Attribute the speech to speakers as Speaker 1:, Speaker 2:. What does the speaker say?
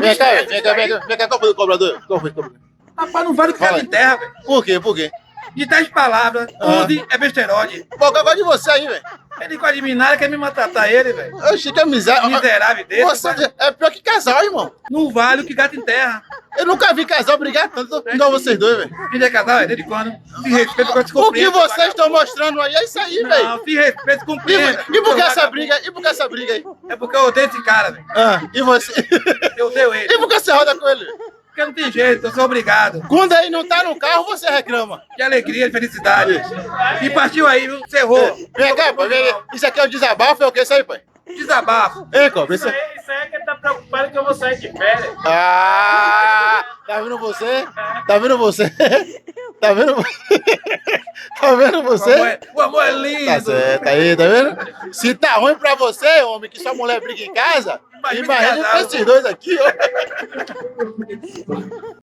Speaker 1: Vem cá, vem cá, qual foi o cobrador? Qual foi o cobrador?
Speaker 2: Rapaz, não vale o que
Speaker 1: Fala
Speaker 2: cata
Speaker 1: aí.
Speaker 2: em terra, velho.
Speaker 1: Por quê? Por quê?
Speaker 2: De 10 palavras, onde é besteirode.
Speaker 1: Pô, eu gosto de você aí, velho.
Speaker 2: Ele gosta de mim nada, quer me maltratar ele, velho.
Speaker 1: Oxi, que amizade.
Speaker 2: Miserável dele.
Speaker 1: Você é pior que casal, irmão.
Speaker 2: Não vale o que gata em terra.
Speaker 1: Eu nunca vi casal brigar tanto igual vocês dois, velho.
Speaker 2: Filho é casal, é desde quando? Se respeita, agora se
Speaker 1: O que
Speaker 2: compreenda.
Speaker 1: vocês estão mostrando aí é isso aí, velho.
Speaker 2: Não, se respeita, compreenda.
Speaker 1: E por que essa briga? E por que essa briga aí?
Speaker 2: É porque eu odeio esse cara, velho.
Speaker 1: Ah, e você?
Speaker 2: Eu odeio ele.
Speaker 1: E por que você roda com ele?
Speaker 2: Porque não tem jeito, eu sou obrigado.
Speaker 1: Quando ele não tá no carro, você reclama.
Speaker 2: Que alegria, de felicidade. E partiu aí, viu? Cerrou.
Speaker 1: Vem cá, pai. Isso aqui é o desabafo, é o que isso aí, pai?
Speaker 2: Desabafo.
Speaker 1: Ei, cobra, isso
Speaker 3: Isso
Speaker 1: aí.
Speaker 3: aí, isso aí é que ele tá preocupado que eu vou sair de férias.
Speaker 1: Ah, tá vendo você? Tá vendo você? Tá vendo? Tá vendo você?
Speaker 2: O amor é lindo.
Speaker 1: Tá certo aí, tá vendo? Se tá ruim pra você, homem, que sua mulher briga em casa,
Speaker 2: Imagina
Speaker 1: imagina
Speaker 2: casal.
Speaker 1: esses dois aqui, ó.